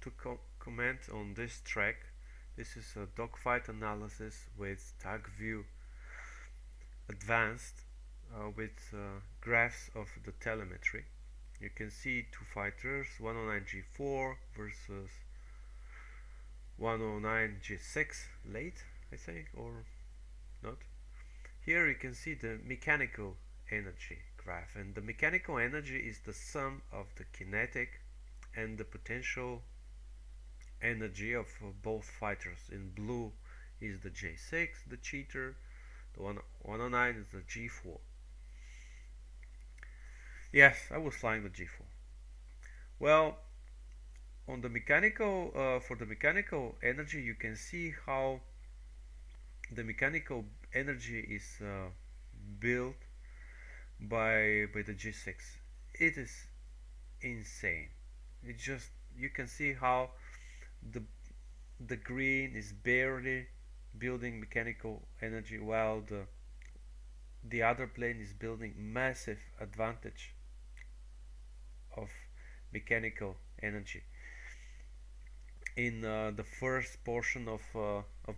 to comment on this track. This is a dogfight analysis with tacview advanced with graphs of the telemetry. You can see two fighters, 109 G4 versus 109 G6 late, I think, or not. Here you can see the mechanical energy graph, and the mechanical energy is the sum of the kinetic and the potential energy of both fighters. In blue is the J6, the cheater, the 109 is the G4. Yes, I was flying the G4. Well, on the mechanical, for the mechanical energy, you can see how the mechanical energy is built by the G6. It is insane. It just, you can see how the the green is barely building mechanical energy, while the other plane is building massive advantage of mechanical energy in the first portion of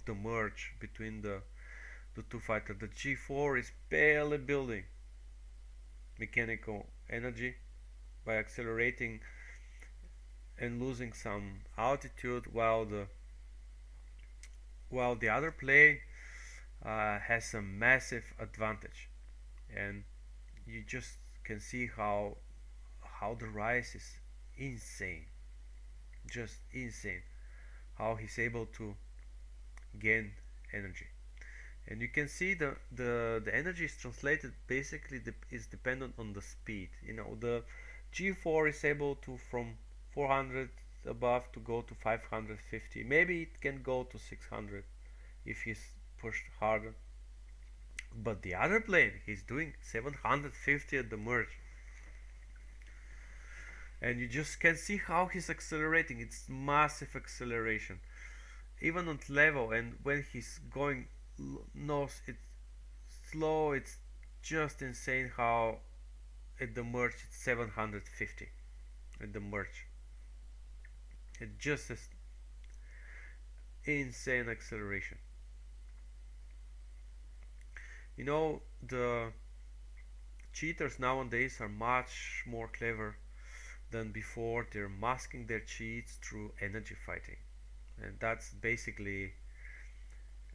the merge between the two fighters. The G4 is barely building mechanical energy by accelerating and losing some altitude, while the other plane has a massive advantage. And you just can see how the rise is insane, just insane, how he's able to gain energy. And you can see the energy is translated, basically is dependent on the speed. You know, the G4 is able to from 400 above to go to 550. Maybe it can go to 600 if he's pushed harder. But the other plane, he's doing 750 at the merge. And you just can see how he's accelerating. It's massive acceleration, even on level. And when he's going north, it's slow. It's just insane how at the merge it's 750 at the merge. It just is insane acceleration. You know, the cheaters nowadays are much more clever than before. They're masking their cheats through energy fighting, and that's basically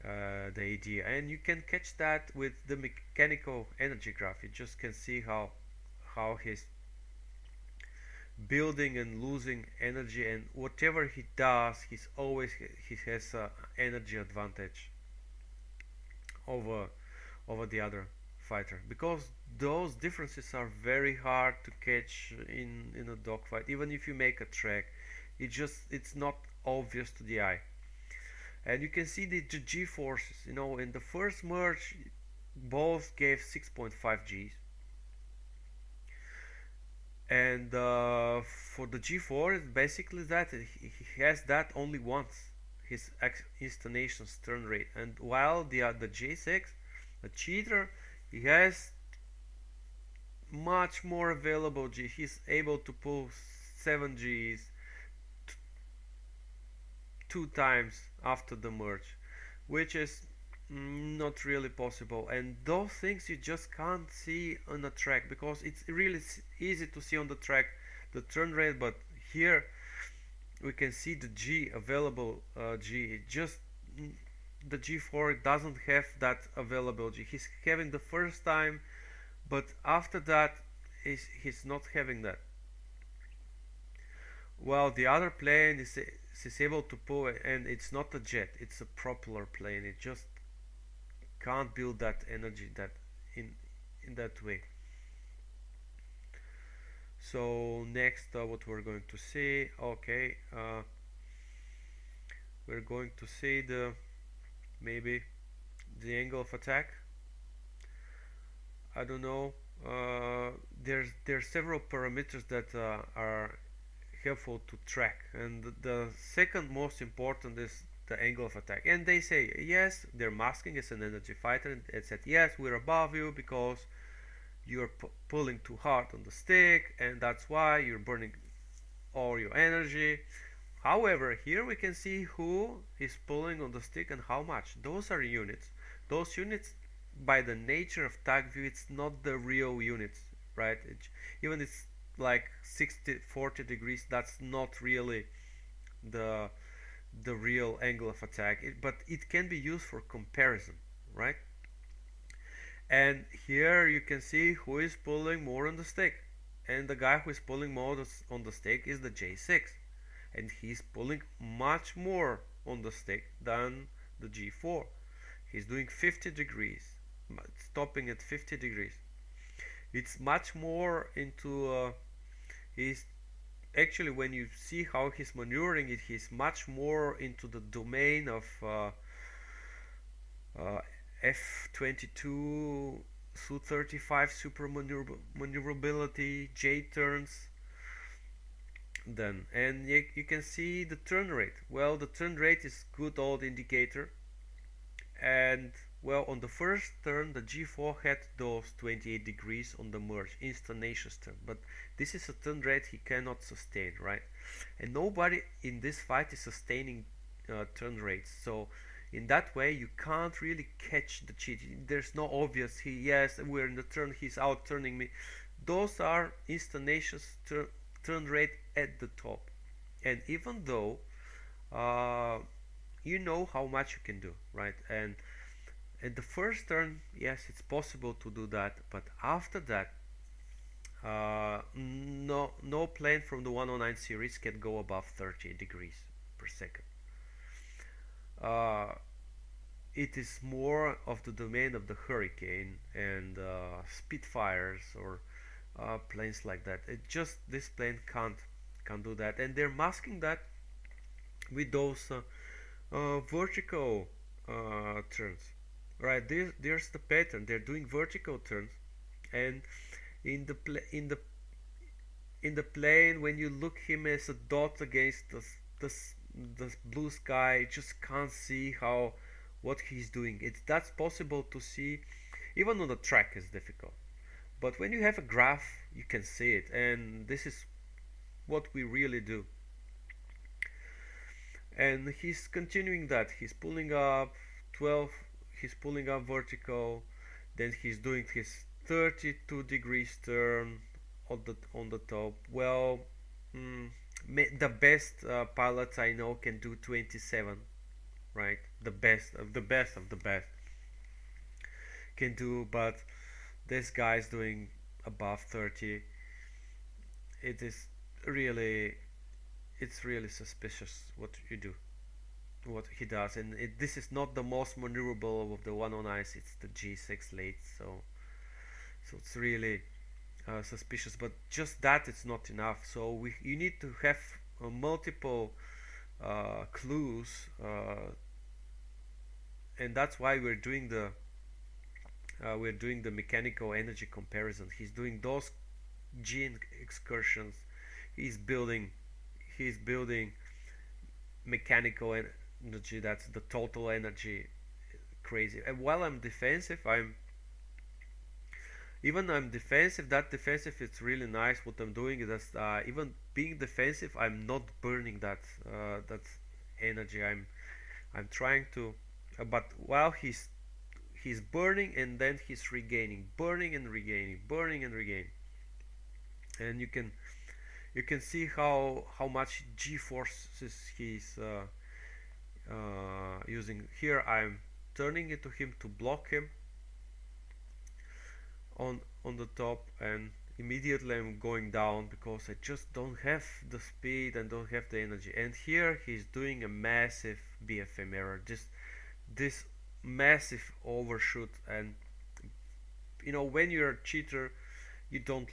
the idea. And you can catch that with the mechanical energy graph. You just can see how he's building and losing energy, and whatever he does, he has energy advantage over the other fighter, because those differences are very hard to catch in a dogfight. Even if you make a track, it's not obvious to the eye. And you can see the G forces. You know, in the first merge both gave 6.5 Gs, and for the G4 it's basically that he has that only once, his instantaneous turn rate. And while the J6, the cheater, he has much more available G. He's able to pull 7 Gs two times after the merge, which is not really possible. And those things you just can't see on the track, because it's really easy to see on the track the turn rate, but here we can see the G available G. Just the G4 doesn't have that available G. He's having the first time, but after that he's not having that. Well, the other plane is able to pull it, and it's not a jet, it's a propeller plane. It just can't build that energy that in that way. So next, what we're going to see, okay, we're going to see maybe the angle of attack. I don't know. There's several parameters that are helpful to track, and the second most important is the angle of attack. And they say yes, they're masking as an energy fighter, and it said yes, we're above you because you're pulling too hard on the stick, and that's why you're burning all your energy. However, here we can see who is pulling on the stick and how much. Those are units. Those units, by the nature of tag view, it's not the real units, right? Even it's like 60, 40 degrees, that's not really the the real angle of attack, but it can be used for comparison, right? And here you can see who is pulling more on the stick, and the guy who is pulling more on the stick is the J6, and he's pulling much more on the stick than the G4. He's doing 50 degrees, stopping at 50 degrees. It's much more into he's actually, when you see how he's maneuvering it, he's much more into the domain of uh, F22 Su-35 super maneuverability, J turns. Then, and you can see the turn rate. Well, the turn rate is good old indicator, and well, on the first turn the G4 had those 28 degrees on the merge, instantaneous turn, but this is a turn rate he cannot sustain, right? And nobody in this fight is sustaining turn rates, so in that way you can't really catch the cheat. There's no obvious yes, we're in the turn, he's out turning me. Those are instantaneous turn rate at the top, and even though you know how much you can do, right? And at the first turn, yes, it's possible to do that, but after that, no plane from the 109 series can go above 30 degrees per second. Uh, it is more of the domain of the Hurricane and Spitfires or planes like that. It just this plane can't do that, and they're masking that with those vertical turns. Right, there's the pattern. They're doing vertical turns, and in the in the plane, when you look him as a dot against the blue sky, you just can't see how what he's doing. That's possible to see, even on the track is difficult. But when you have a graph, you can see it, and this is what we really do. And he's continuing that. He's pulling up 12. He's pulling up vertical. Then he's doing his 32 degrees turn on the top. Well, the best pilots I know can do 27, right? The best of the best of the best can do, but this guy's doing above 30. It is really, it's really suspicious what you do, what he does, and this is not the most maneuverable of the 109s. It's the G6 late, so it's really suspicious. But just that it's not enough. So you need to have multiple clues, and that's why we're doing the mechanical energy comparison. He's doing those gene excursions. He's building mechanical energy. That's the total energy. Crazy. And while I'm defensive, I'm defensive. That defensive is really nice. What I'm doing is even being defensive, I'm not burning that energy. I'm trying to, but while he's burning, and then he's regaining, burning and regaining, burning and regaining, and you can see how much G-forces he's using. Here I'm turning it to him to block him on the top, and immediately I'm going down because I just don't have the speed and don't have the energy. And here he's doing a massive BFM error, just this massive overshoot. And when you're a cheater, you don't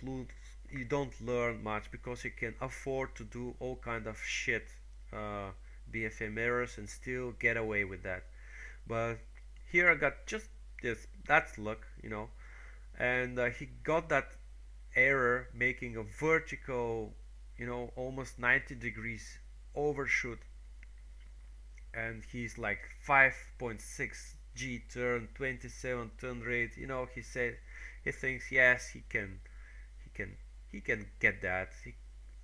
learn much, because you can afford to do all kind of shit BFM errors and still get away with that. But here I got just this, that's luck, and he got that error, making a vertical, almost 90 degrees overshoot, and he's like 5.6 G turn, 27 turn rate. He thinks, yes, he can get that,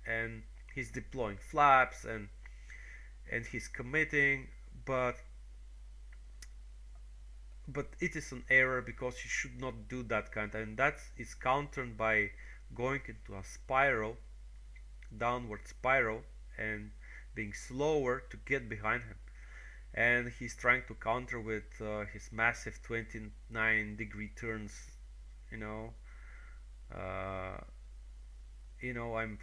and he's deploying flaps, and and he's committing, but it is an error because you should not do that kind, and that is countered by going into a spiral, downward spiral, and being slower to get behind him. And he's trying to counter with his massive 29-degree turns. You know, uh, I'm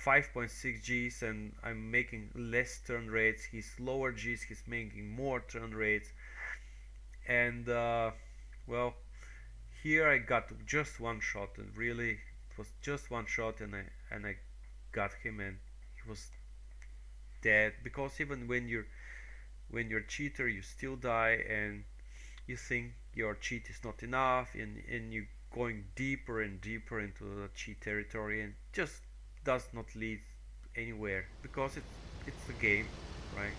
5.6 Gs and I'm making less turn rates. He's lower Gs, he's making more turn rates, and well, here I got just one shot, and really it was just one shot, and I got him, and he was dead. Because even when you're a cheater, you still die, and you think your cheat is not enough, and you going deeper and deeper into the cheat territory, and just does not lead anywhere because it's a game, right?